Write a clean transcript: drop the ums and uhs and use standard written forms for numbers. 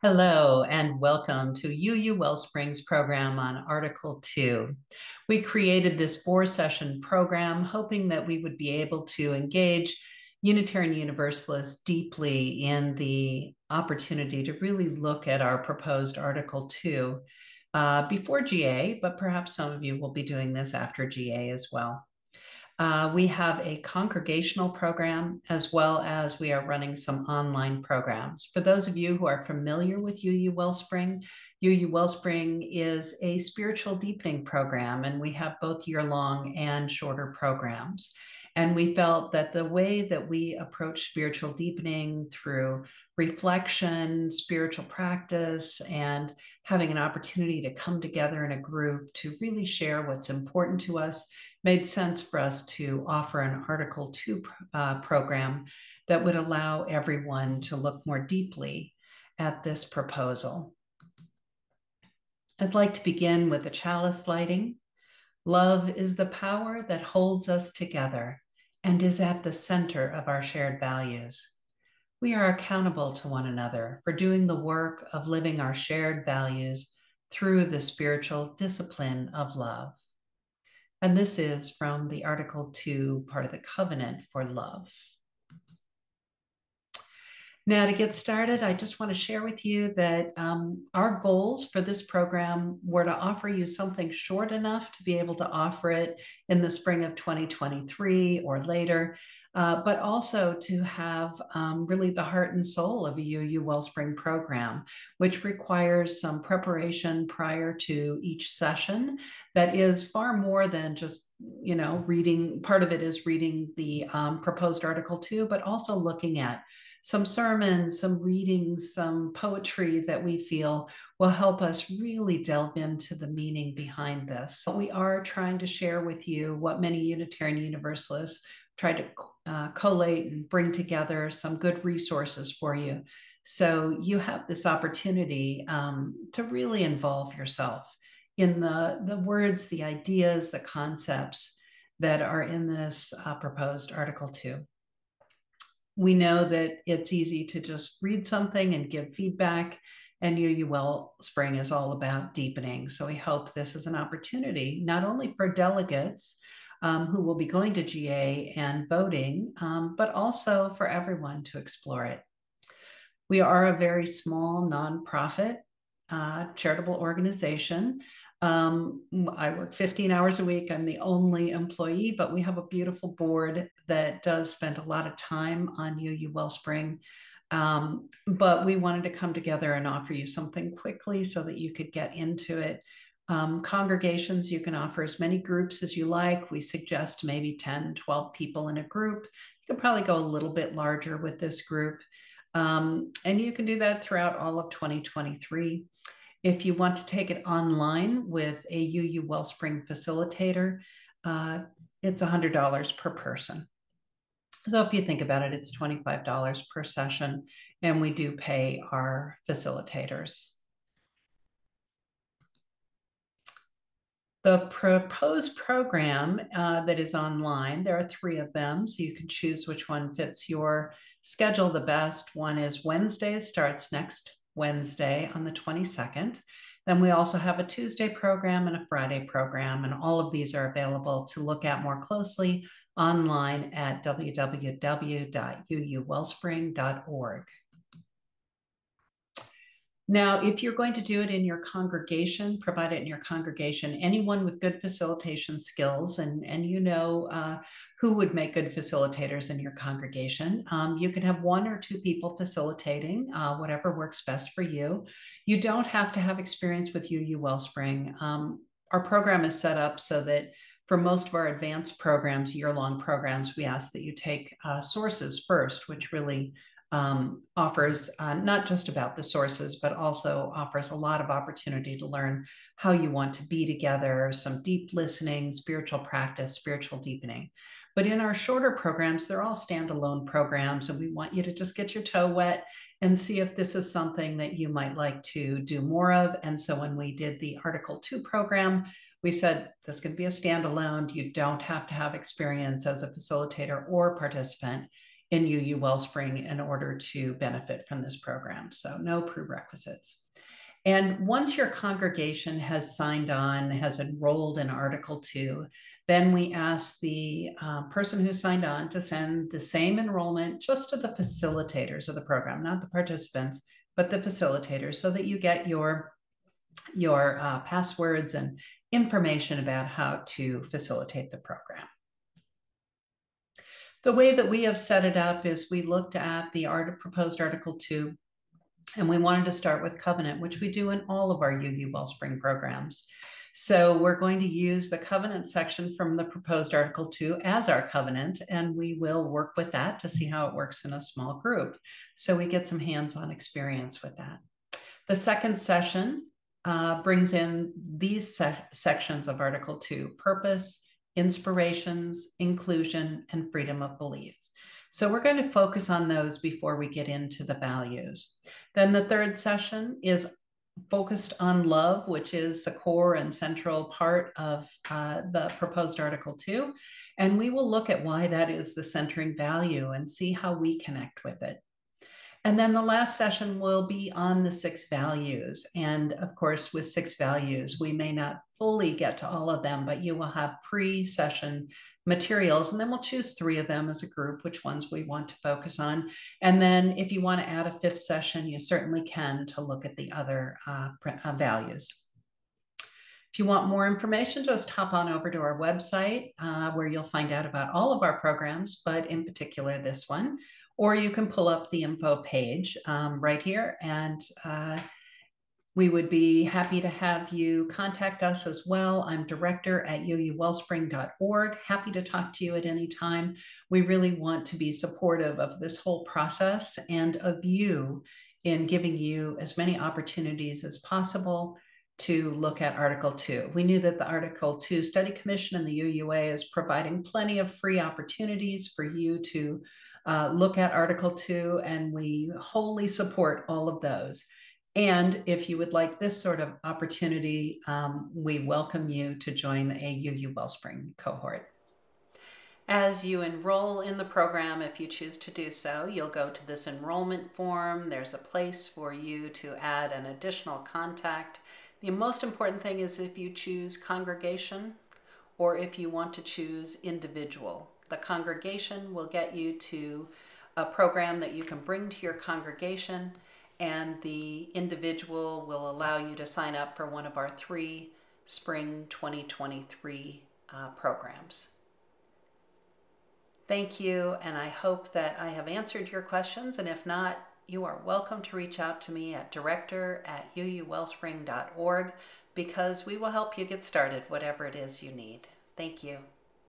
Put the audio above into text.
Hello and welcome to UU Wellspring's program on Article 2. We created this four-session program hoping that we would be able to engage Unitarian Universalists deeply in the opportunity to really look at our proposed Article 2 before GA, but perhaps some of you will be doing this after GA as well. We have a congregational program as well as we are running some online programs. For those of you who are familiar with UU Wellspring, UU Wellspring is a spiritual deepening program, and we have both year-long and shorter programs. And we felt that the way that we approach spiritual deepening through reflection, spiritual practice, and having an opportunity to come together in a group to really share what's important to us made sense for us to offer an Article 2 program that would allow everyone to look more deeply at this proposal. I'd like to begin with a chalice lighting. Love is the power that holds us together and is at the center of our shared values. We are accountable to one another for doing the work of living our shared values through the spiritual discipline of love. And this is from the Article 2 part of the covenant for love. Now, to get started, I just want to share with you that our goals for this program were to offer you something short enough to be able to offer it in the spring of 2023 or later, but also to have really the heart and soul of a UU Wellspring program, which requires some preparation prior to each session that is far more than just reading. Part of it is reading the proposed Article 2, but also looking at some sermons, some readings, some poetry that we feel will help us really delve into the meaning behind this. We are trying to share with you what many Unitarian Universalists try to collate and bring together some good resources for you. So you have this opportunity to really involve yourself in the words, the ideas, the concepts that are in this proposed Article 2. We know that it's easy to just read something and give feedback, and UU Wellspring is all about deepening. So we hope this is an opportunity, not only for delegates who will be going to GA and voting, but also for everyone to explore it. We are a very small nonprofit charitable organization. I work 15 hours a week. I'm the only employee, but we have a beautiful board that does spend a lot of time on UU Wellspring. But we wanted to come together and offer you something quickly so that you could get into it. Congregations, you can offer as many groups as you like. We suggest maybe 10, 12 people in a group. You could probably go a little bit larger with this group. And you can do that throughout all of 2023. If you want to take it online with a UU Wellspring facilitator, it's $100 per person. So if you think about it, it's $25 per session, and we do pay our facilitators. The proposed program that is online, there are 3 of them, so you can choose which one fits your schedule the best. One is Wednesday, starts next Wednesday on the 22nd. Then we also have a Tuesday program and a Friday program, and all of these are available to look at more closely online at www.uuwellspring.org. Now, if you're going to do it in your congregation, provide it in your congregation, anyone with good facilitation skills, and who would make good facilitators in your congregation. You can have 1 or 2 people facilitating, whatever works best for you. You don't have to have experience with UU Wellspring. Our program is set up so that for most of our advanced programs, year-long programs, we ask that you take sources first, which really offers not just about the sources, but also offers a lot of opportunity to learn how you want to be together, some deep listening, spiritual practice, spiritual deepening. But in our shorter programs, they're all standalone programs, and we want you to just get your toe wet and see if this is something that you might like to do more of. And so when we did the Article 2 program, we said this could be a standalone. You don't have to have experience as a facilitator or participant. in UU Wellspring in order to benefit from this program. So no prerequisites. And once your congregation has signed on, has enrolled in Article 2, then we ask the person who signed on to send the same enrollment just to the facilitators of the program, not the participants, but the facilitators, so that you get your passwords and information about how to facilitate the program. The way that we have set it up is we looked at the proposed Article 2, and we wanted to start with covenant, which we do in all of our UU Wellspring programs. So we're going to use the covenant section from the proposed Article 2 as our covenant, and we will work with that to see how it works in a small group. So we get some hands-on experience with that. The second session brings in these sections of Article 2: purpose, inspirations, inclusion, and freedom of belief. So we're going to focus on those before we get into the values. Then the third session is focused on love, which is the core and central part of the proposed Article 2. And we will look at why that is the centering value and see how we connect with it. And then the last session will be on the 6 values. And of course, with 6 values, we may not fully get to all of them, but you will have pre-session materials, and then we'll choose 3 of them as a group, which ones we want to focus on. And then if you want to add a 5th session, you certainly can, to look at the other values. If you want more information, just hop on over to our website where you'll find out about all of our programs, but in particular this one. Or you can pull up the info page right here, and we would be happy to have you contact us as well. I'm director at uuwellspring.org. Happy to talk to you at any time. We really want to be supportive of this whole process and of you in giving you as many opportunities as possible to look at Article 2. We knew that the Article 2 Study Commission and the UUA is providing plenty of free opportunities for you to look at Article 2, and we wholly support all of those. And if you would like this sort of opportunity, we welcome you to join a UU Wellspring cohort. As you enroll in the program, if you choose to do so, you'll go to this enrollment form. There's a place for you to add an additional contact. The most important thing is if you choose congregation or if you want to choose individual. The congregation will get you to a program that you can bring to your congregation, and the individual will allow you to sign up for one of our 3 Spring 2023 programs. Thank you, and I hope that I have answered your questions, and if not, you are welcome to reach out to me at director@uuwellspring.org, because we will help you get started, whatever it is you need. Thank you.